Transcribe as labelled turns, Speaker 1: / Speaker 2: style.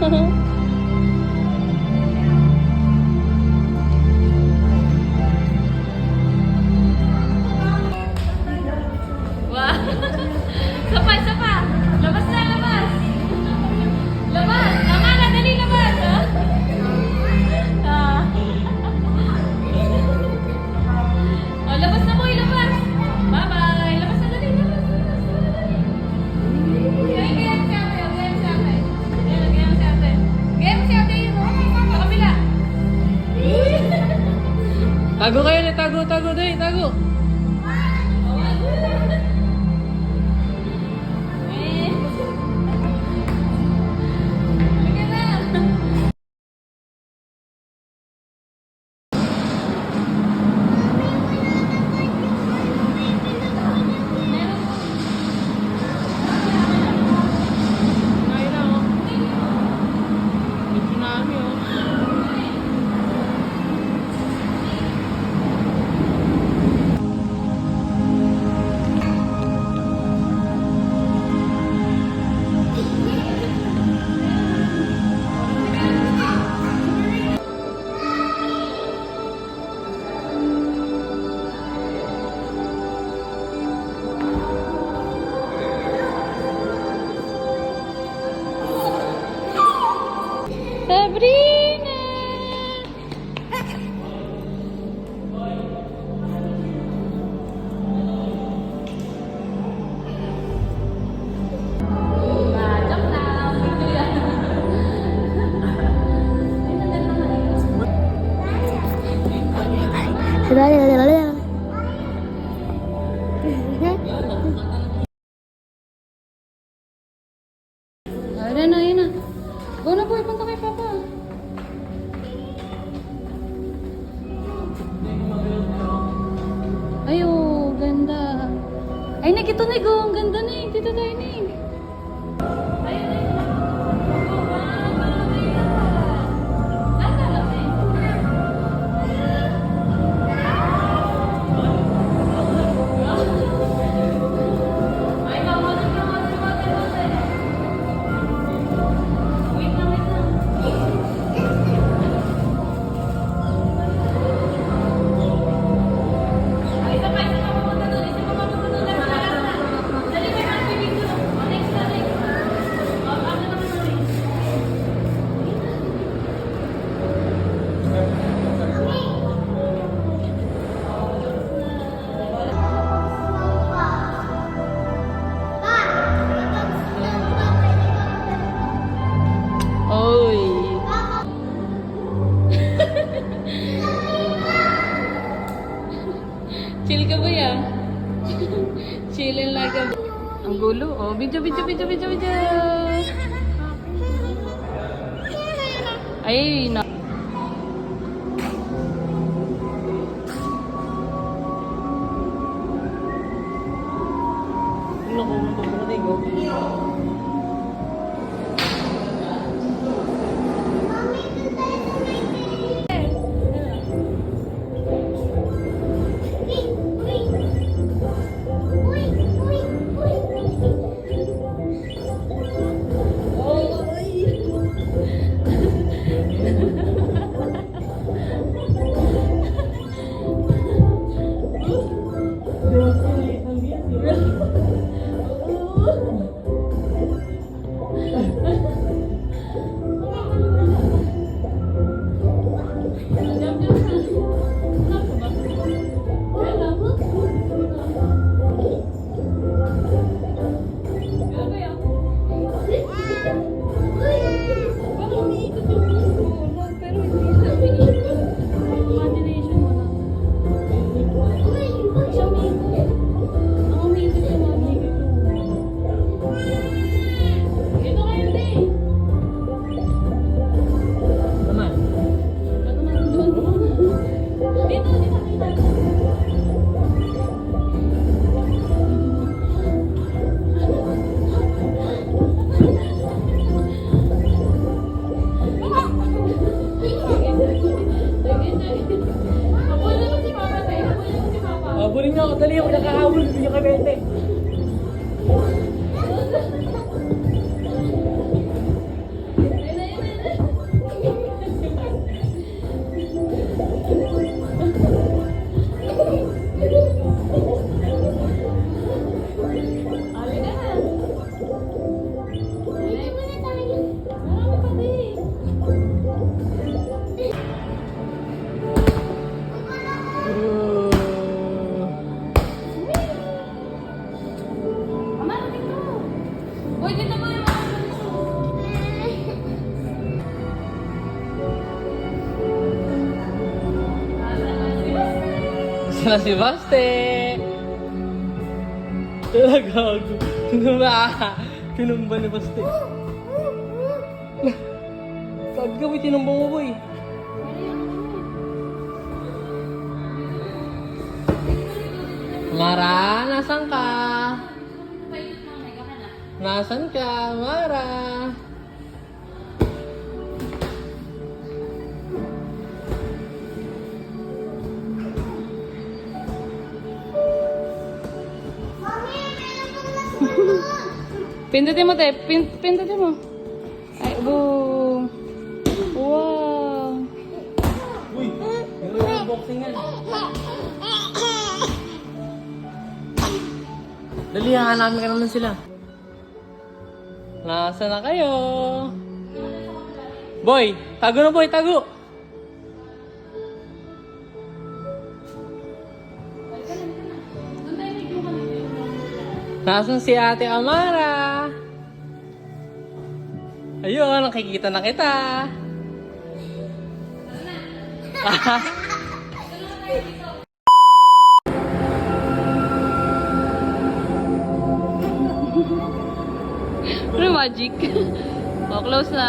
Speaker 1: Wow! Sapa, sapa! Labas na, labas! Labas! Tama na, dali, labas! Ah. Oh, labas na, boy, labas! Bye-bye! Labas na, dali, labas! Gaya, gaya mo si ate, oh, gaya mo si ate. Gaya mo si ate. Gaya mo si ate yun, oh. Sa kabila.
Speaker 2: Tago kayo na, tago, tago, dali, tago. Ngayon na, oh. May tsunami, oh.
Speaker 1: Sabrina! Joke lang. Video yan. Ayun na, ayun na. Go na, boy. Punta kay Papa. Ay, oh, ganda. Ay, Nick, ito, Nick. Oh, ang ganda, Nick. Dito tayo, Nick. Ayun, ayun.
Speaker 2: Oy.
Speaker 1: Chill ka ba yan? Chillin lang ka. Ang gulo. Oh, video, video, video, video, video. Ay, na.
Speaker 2: Naku, mabubuti ko. Habulin niyo ako, dali ako nakahabol, hindi niyo kabente.
Speaker 1: Ayun na, ayun na.
Speaker 2: na si Baste. Gago. Tinumba ni Baste. Kagawin, tinumba mo boy. Mara, nasan ka? Nasan ka, Mara?
Speaker 1: Pindutin mo, te. Pindutin mo. Ay, boom. Wow.
Speaker 2: Uy, yung boxing yan. Dali, hanapin ka naman sila. Nasaan na kayo? Boy, tago na boy, tago! Nasaan si Ate Amara? Ayun, nakikita na kita.
Speaker 1: Ano magic? Oh, close na.